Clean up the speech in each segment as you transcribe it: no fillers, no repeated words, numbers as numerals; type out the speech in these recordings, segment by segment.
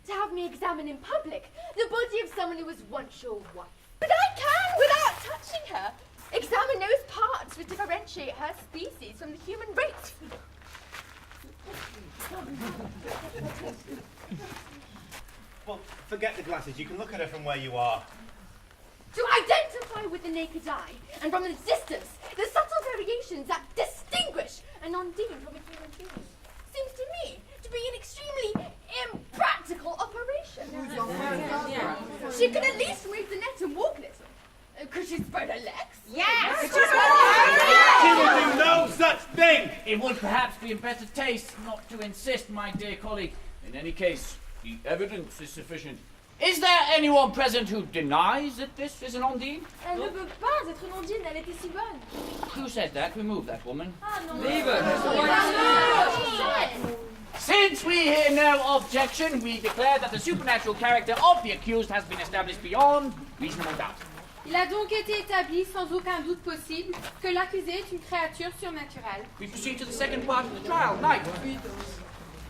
to have me examine in public the body of someone who was once your wife. But I can, without touching her, examine those parts which differentiate her species from the human race. Well, forget the glasses. You can look at her from where you are. To identify with the naked eye, and from the distance, the subtle variations that distinguish an Ondine from a human being, seems to me to be an extremely impractical operation. She could at least move the net and walk a little. Could she spread her legs? Yes! She will do no such thing! It would perhaps be in better taste not to insist, my dear colleague. In any case, the evidence is sufficient. Is there anyone present who denies that this is an Ondine? Elle ne peut pas être une Ondine, elle était si bonne. Who said that? Remove that woman. Ah non. Leave her. Since we hear no objection, we declare that the supernatural character of the accused has been established beyond reasonable doubt. Il a donc été établi sans aucun doute possible que l'accusé est une créature surnaturelle. We proceed to the second part of the trial. Knight,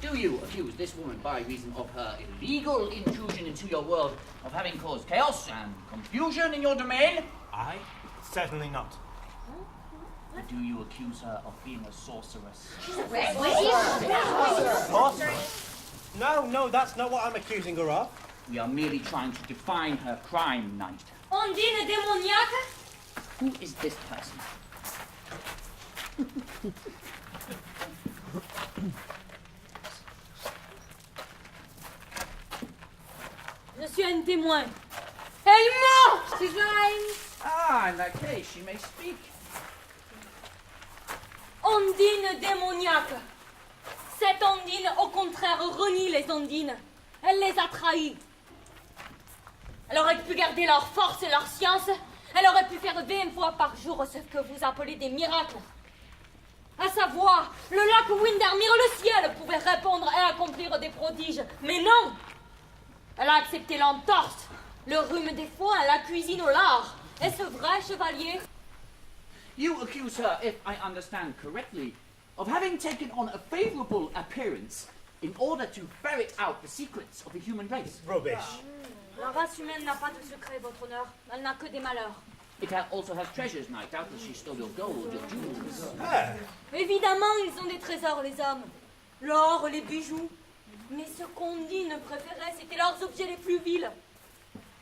do you accuse this woman by reason of her illegal intrusion into your world of having caused chaos and confusion in your domain? I? Certainly not. Do you accuse her of being a sorceress? Sorceress? No, that's not what I'm accusing her of. We are merely trying to define her crime, Knight. Ondine démoniaque? Who is this person? Je suis un témoin. Elle ment! She's lying. Ah, in that case, she may speak. Ondine démoniaque. Cette Ondine, au contraire, renie les Ondines. Elle les a trahis. Elle aurait pu garder leur force et leur science. Elle aurait pu faire 20 fois par jour ce que vous appelez des miracles. À savoir, le lac Windermere, le ciel, pouvait répondre et accomplir des prodiges. Mais non! Elle a accepté l'entorse, le rhume des foins, la cuisine au lard. Est-ce vrai, chevalier? You accuse her, if I understand correctly, of having taken on a favorable appearance in order to ferret out the secrets of the human race. Rubbish. La race humaine n'a pas de secret, votre honneur. Elle n'a que des malheurs. It also has treasures, Knight. Doubtless she stole your gold, your jewels. Her? Évidemment, ils ont des trésors, les hommes. L'or, les bijoux. Mais ce qu'Ondine préférait, c'était leurs objets les plus vils.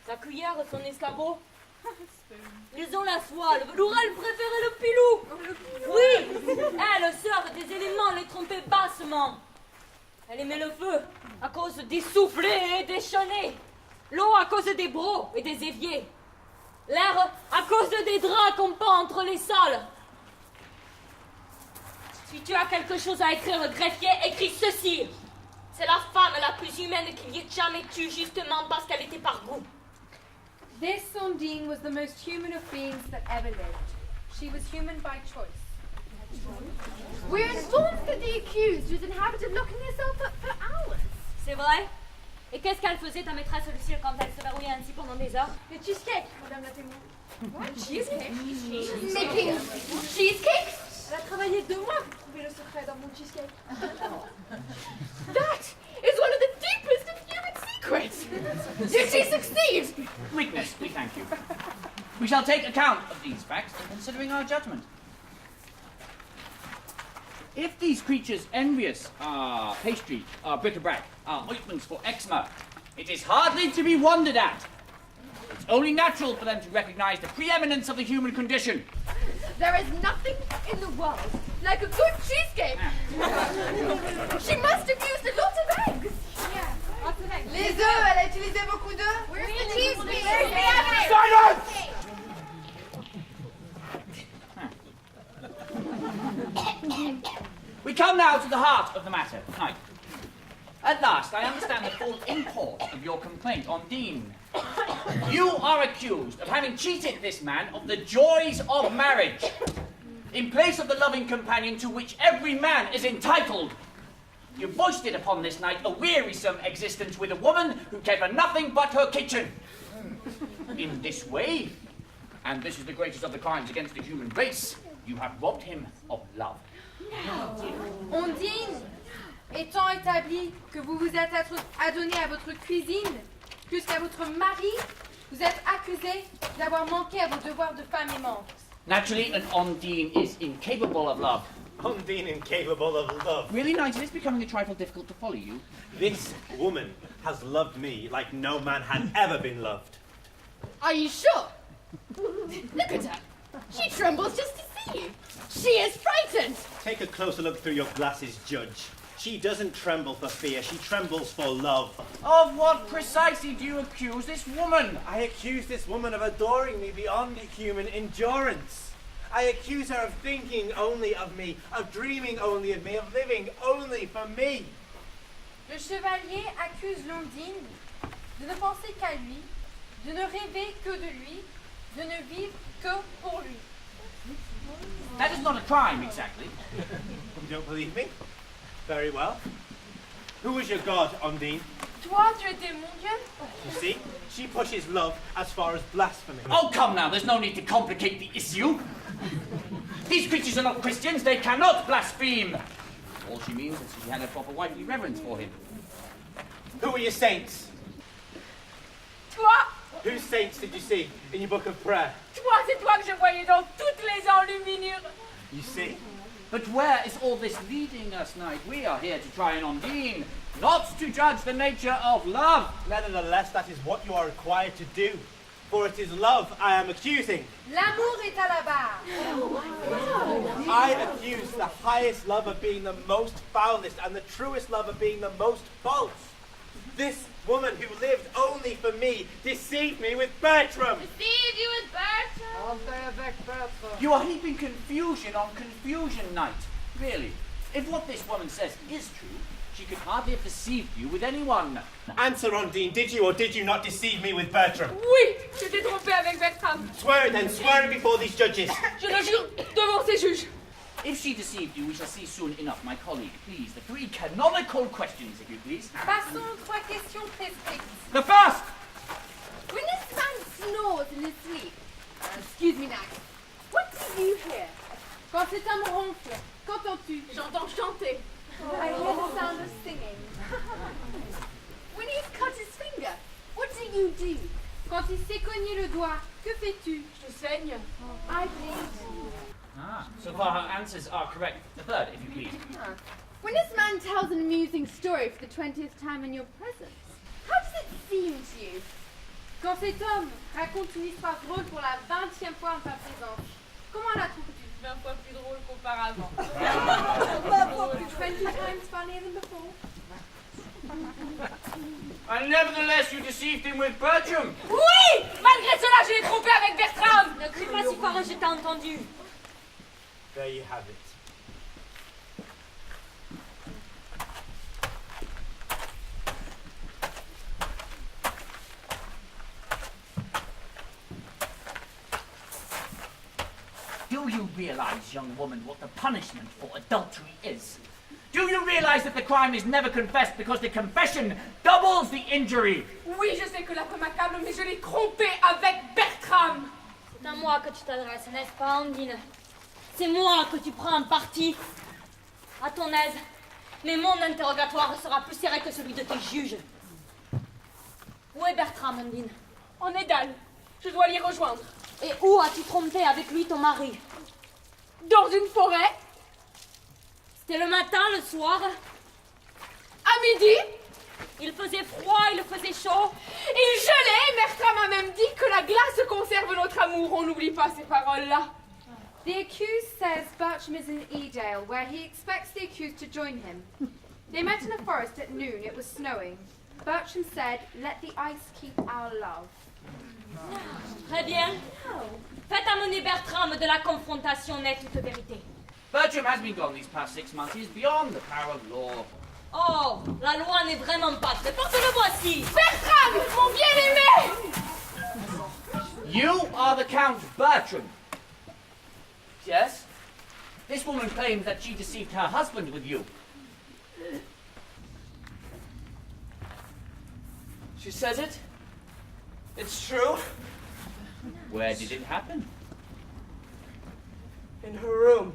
Sa cuillère, son escabeau. Ils ont la soie, le velours, elle préférait le pilou. Oui, elle, sœur des éléments, les trompait bassement. Elle aimait le feu, à cause des soufflets et des chenets. L'eau, à cause des brocs et des éviers. L'air, à cause des draps qu'on pend entre les sols. Si tu as quelque chose à écrire, greffier, écris ceci. C'est la femme la plus humaine qu'il y ait jamais eue, justement parce qu'elle était par goût. This Ondine was the most human of beings that ever lived. She was human by choice. We're informed that the accused was inhabited locking herself up for hours. C'est vrai? Et qu'est-ce qu'elle faisait, ta maîtresse Lucille, quand elle se verrouillait ainsi pendant des heures? The cheesecake, Madame la témoin. What? Cheesecake? Making cheesecakes? Elle a travaillé 2 mois pour trouver le secret dans mon cheesecake. That is one of the deepest of human secrets. Did she succeed? Witness, we thank you. We shall take account of these facts in considering our judgment. If these creatures envious are pastry, are bric-a-brac, are ointments for eczema, it is hardly to be wondered at. It's only natural for them to recognize the preeminence of the human condition. There is nothing in the world like a good cheesecake. She must have used a lot of eggs. Yeah, lots of eggs. Les œufs, elle a utilisé beaucoup d'œufs. Where's the cheesecake? There's the evidence. Silence! We come now to the heart of the matter. Knight. At last, I understand the full import of your complaint, Ondine. You are accused of having cheated this man of the joys of marriage, in place of the loving companion to which every man is entitled. You foisted upon this knight a wearisome existence with a woman who cared for nothing but her kitchen. In this way, and this is the greatest of the crimes against the human race, you have robbed him of love. Ondine, Étant établi que vous vous êtes adonné à votre cuisine plus qu'à votre mari, vous êtes accusé d'avoir manqué à vos devoirs de femme aimante. Naturally, an Ondine is incapable of love. Ondine incapable of love. Really, Nigel, it's becoming a trifle difficult to follow you. This woman has loved me like no man had ever been loved. Are you sure? Look at her. She trembles just to see you. She is frightened. Take a closer look through your glasses, Judge. She doesn't tremble for fear, she trembles for love. Of what precisely do you accuse this woman? I accuse this woman of adoring me beyond human endurance. I accuse her of thinking only of me, of dreaming only of me, of living only for me. Le chevalier accuse l'Ondine de ne penser qu'à lui, de ne rêver que de lui, de ne vivre que pour lui. That is not a crime, exactly. You don't believe me? Very well. Who was your god, Ondine? Toi, tu étais mon Dieu? You see, she pushes love as far as blasphemy. Oh, come now, there's no need to complicate the issue. These creatures are not Christians, they cannot blaspheme. All she means is she had a proper wifely reverence for him. Who were your saints? Toi, Whose saints did you see in your book of prayer? c'est toi que je voyais dans toutes les enluminures. You see? But where is all this leading us, Knight? We are here to try an Ondine, not to judge the nature of love. Nevertheless, that is what you are required to do. For it is love I am accusing. L'amour est à la barre. I accuse the highest love of being the most foulest and the truest love of being the most false. This woman who lived only for me deceived me with Bertram. Deceived you with Bertram. You are heaping confusion on confusion, Knight. Really, if what this woman says is true, she could hardly have deceived you with anyone. Answer, Ondine, did you or did you not deceive me with Bertram? Oui, je t'ai trompé avec Bertram. Swear it then, swear it before these judges. Je le jure devant ces juges. If she deceived you, we shall see soon enough. My colleague, please, the three canonical questions, if you please. Passons aux 3 questions très strictes. The first! When this man snores in his sleep, excuse me now, what do you hear? Quand cet homme ronfle, qu'entends-tu? J'entends chanter. I hear the sound of singing. When he's cut his finger, what do you do? Quand il s'est cogné le doigt, que fais-tu? Je saigne. I bleed. So far her answers are correct. The third, if you please. When this man tells an amusing story for the 20th time in your presence, how does it seem to you? Quand cet homme raconte une histoire drôle pour la 20e fois en ta présence, comment la trouves-tu? 20 fois plus drôle qu'auparavant. 20 times funnier than before. And nevertheless, you deceived him with Bertram. Oui! Malgré cela, je l'ai trompé avec Bertram. Ne crie pas si fort, je t'ai entendu. There you have it. Do you realize, young woman, what the punishment for adultery is? Do you realize that the crime is never confessed because the confession doubles the injury? Oui, je sais que la femme accable, mais je l'ai trompé avec Bertram. C'est à moi que tu t'adresses, n'est-ce pas, Ondine? C'est moi que tu prends en parti. À ton aise. Mais mon interrogatoire sera plus serré que celui de tes juges. Où est Bertram, Ondine? En Édale. Je dois l'y rejoindre. Et où as-tu trompé avec lui ton mari? Dans une forêt. C'était le matin, le soir? À midi. Il faisait froid, il faisait chaud. Il gelait. Bertram a même dit que la glace conserve notre amour. On n'oublie pas ces paroles-là. The accused says Bertram is in Edale, where he expects the accused to join him. They met in a forest at noon. It was snowing. Bertram said, "Let the ice keep our love." Très bien. Faites amener Bertram de la confrontation nette toute vérité. Bertram has been gone these past 6 months. He is beyond the power of law. Oh, la loi n'est vraiment pas très forte, le voici. Bertram, mon bien-aimé. You are the Count Bertram. Yes? This woman claims that she deceived her husband with you. She says it. It's true. Where did it happen? In her room.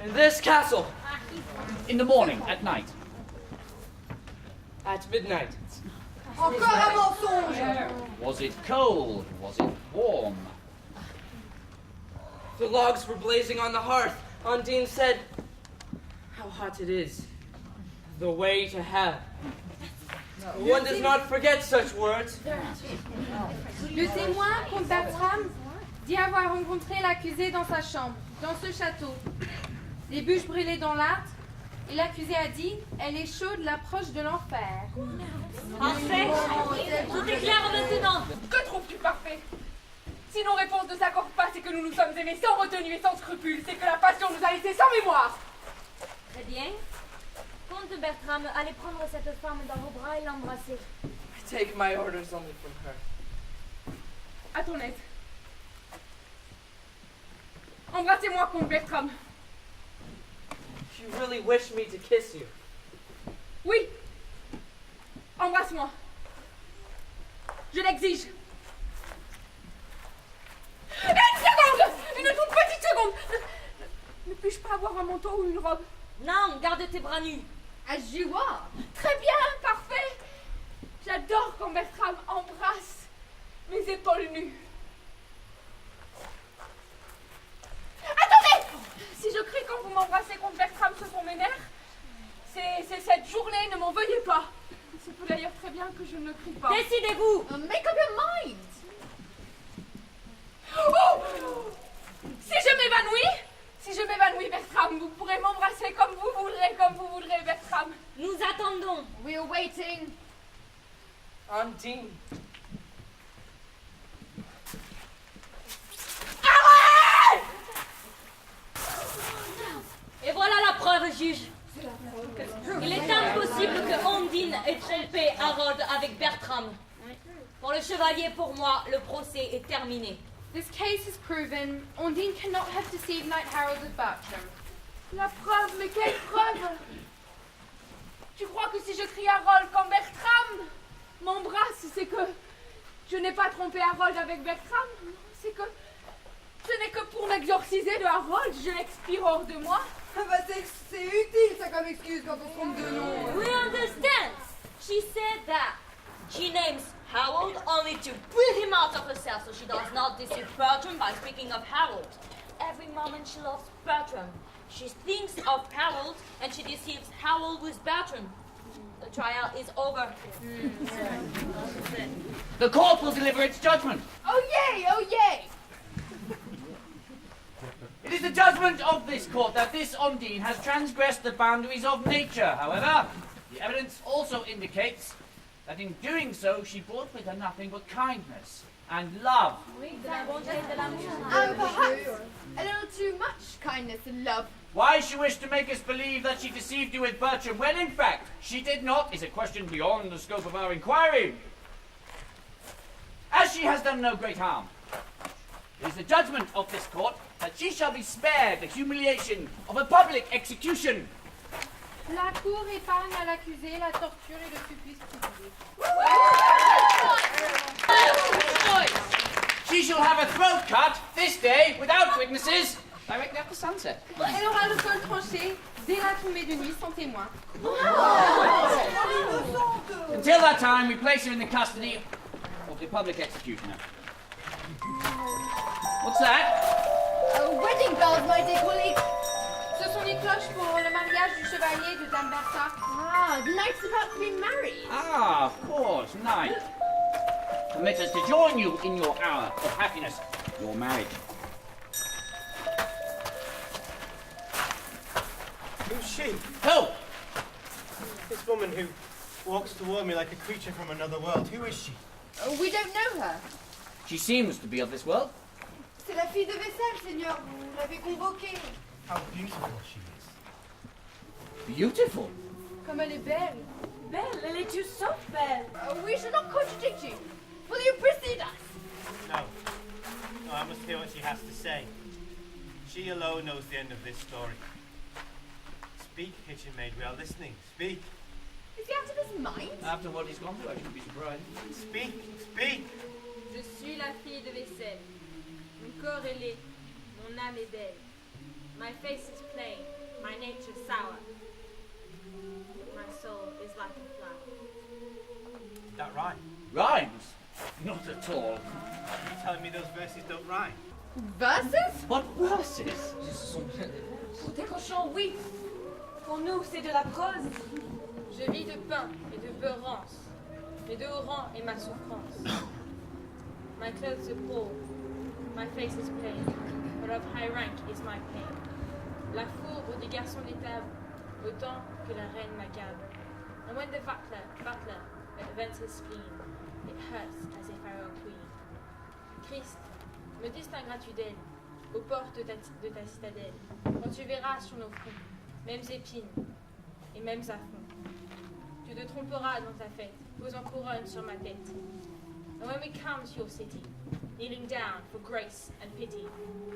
In this castle. In the morning, at night. At midnight. Encore un mensonge! Was it cold? Was it warm? The logs were blazing on the hearth. Ondine said, "How hot it is. The way to hell." One does not forget such words. Le témoin, comte Bertram, dit avoir rencontré l'accusé dans sa chambre, dans ce château. Les bûches brûlaient dans l'âtre, et l'accusé a dit, elle est chaude, l'approche de l'enfer. Parfait. Tout est clair maintenant. Que trouves-tu parfait? Si nos réponses ne s'accordent pas, c'est que nous nous sommes aimés sans retenue et sans scrupule. C'est que la passion nous a laissés sans mémoire. Très bien. Comte Bertram, allez prendre cette femme dans vos bras et l'embrasser. I take my orders only from her. À ton aise. Embrassez-moi, comte Bertram. You really wish me to kiss you? Oui. Embrasse-moi. Je l'exige. Une seconde! Une toute petite seconde! Ne puis-je pas avoir un manteau ou une robe? Non, garde tes bras nus. As you are. Très bien, parfait. J'adore quand Bertram embrasse mes épaules nues. Attendez! Si je crie quand vous m'embrassez contre Bertram, ce sont mes nerfs. C'est cette journée, ne m'en veuillez pas. Il se peut d'ailleurs très bien que je ne crie pas. Décidez-vous. Make up your mind. Oh! Si je m'évanouis, Bertram, vous pourrez m'embrasser comme vous voudrez, Bertram. Nous attendons. We're waiting. Ondine. Et voilà la preuve, juge. Il est impossible que Ondine ait trompé Harold avec Bertram. Pour le chevalier, pour moi, le procès est terminé. This case is proven. Ondine cannot have deceived Knight Harold with Bertram. La preuve, mais quelle preuve? Tu crois que si je crie Harold quand Bertram m'embrasse, c'est que je n'ai pas trompé Harold avec Bertram? Non, c'est que ce n'est que pour m'exorciser de Harold, je l'expire hors de moi. Ah bah c'est utile ça comme excuse quand on se trompe de nom. We understand. She said that. She names Harold only to put him out of herself so she does not deceive Bertram by speaking of Harold. Every moment she loves Bertram. She thinks of Harold and she deceives Harold with Bertram. The trial is over. The court will deliver its judgment. Oh yay, oh yay! It is the judgment of this court that this Ondine has transgressed the boundaries of nature. However, the evidence also indicates that in doing so she brought with her nothing but kindness and love. And perhaps a little too much kindness and love. Why she wished to make us believe that she deceived you with Bertram when in fact she did not is a question beyond the scope of our inquiry. As she has done no great harm, it is the judgment of this court that she shall be spared the humiliation of a public execution. La cour épargne à l'accusé la torture et le supplice public. She shall have a throat cut this day without witnesses directly after sunset. Elle aura le col tranché dès la tombée de nuit sans témoin. Until that time, we place her in the custody of the public executioner. What's that? Wedding bells, my dear colleague. Ce sont les cloches pour le mariage du chevalier de Dame Bertha. Ah, the knight's about to be married. Ah, of course, knight. Permit us to join you in your hour of happiness, your marriage. Who's she? Who? This woman who walks toward me like a creature from another world. Who is she? We don't know her. She seems to be of this world. C'est la fille de vaisselle, Seigneur. Vous l'avez convoquée. How beautiful she is. Beautiful. Comme elle est belle. Belle, elle est so belle. We shall not contradict you. Will you precede us? No. No, I must hear what she has to say. She alone knows the end of this story. Speak, kitchen maid, we are listening. Speak. Is he out of his mind? After what he's gone through, I shouldn't be surprised. Speak. Speak. Je suis la fille de vaisselle. Mon corps est laid. Mon âme est belle. My face is plain. My nature sour. But my soul is like a flower. that rhyme? Rhymes? Not at all. You're telling me those verses don't rhyme? Verses? What verses? Pour tes cochons, oui. Pour nous, c'est de la prose. Je vis de pain et de beurrance, mais de rang est ma souffrance. My clothes are poor, my face is plain, but of high rank is my pain. La fourbe du garçon d'étable, autant que la reine m'accable. And when the butler vents his spleen, it hurts as if I were a queen. Christ, me distingueras-tu d'elle, aux portes de ta citadelle, quand tu verras sur nos fronts, mêmes épines et mêmes affronts. Tu te tromperas dans ta fête, posant couronne sur ma tête. And when we come to your city, kneeling down for grace and pity,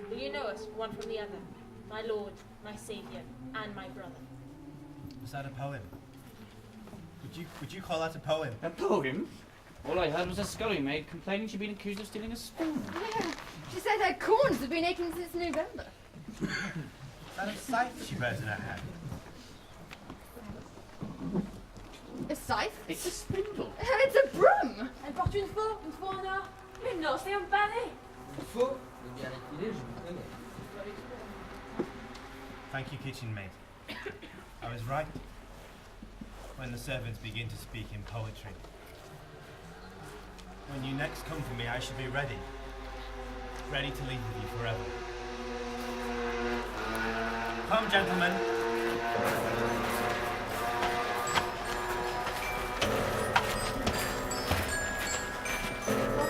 will you know us one from the other, my Lord, my Saviour, and my brother? Was that a poem? Would you call that a poem? A poem? All I heard was a scullery maid complaining she'd been accused of stealing a spoon. Yeah. She said her corns have been aching since November. Is that a scythe she bears in her hand? A scythe? It's a spindle. It's a broom! Elle porte une faux en or. Mais non, c'est un balai. Faux, mais bien équilibré, je vous connais. Thank you, kitchen maid. I was right. When the servants begin to speak in poetry. When you next come for me, I should be ready. Ready to leave with you forever. Come, gentlemen.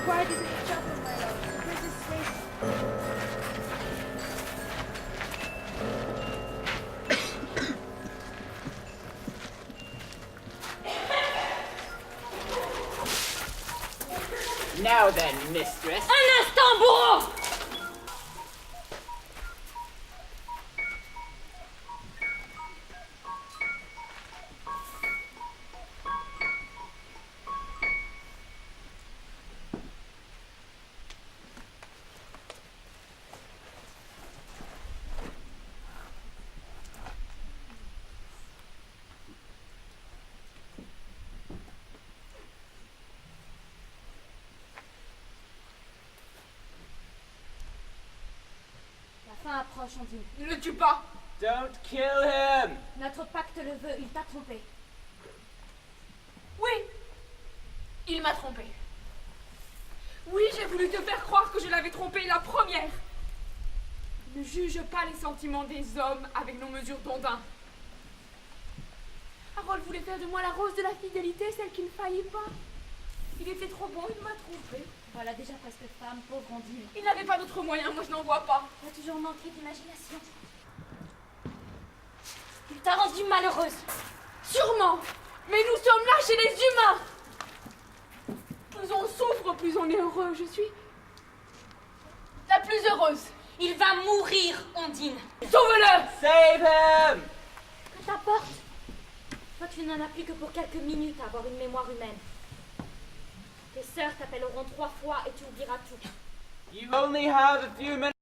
Why does it chapel, my lord? The British state. Now then, mistress. Un instant, bourreau! La fin approche, Ondine. Ne le tue pas! Don't kill him! Notre pacte le veut, il t'a trompé. Oui! Il m'a trompé. Oui, j'ai voulu te faire croire que je l'avais trompé la première. Ne juge pas les sentiments des hommes avec nos mesures d'Ondine. Harold voulait faire de moi la rose de la fidélité, celle qui ne faillit pas. Il était trop bon, il m'a trompé. Voilà déjà presque femme, pauvre Ondine. Il n'avait pas d'autre moyen, moi je n'en vois pas. Tu as toujours manqué d'imagination. Il t'a rendue malheureuse. Sûrement, mais nous sommes là chez les humains. Plus on souffre, plus on est heureux. Je suis la plus heureuse. Il va mourir, Ondine. Sauve-le! Save him! Que t'importe? Toi, tu n'en as plus que pour quelques minutes à avoir une mémoire humaine. Tes sœurs t'appelleront 3 fois et tu oublieras tout. You only have a few minutes.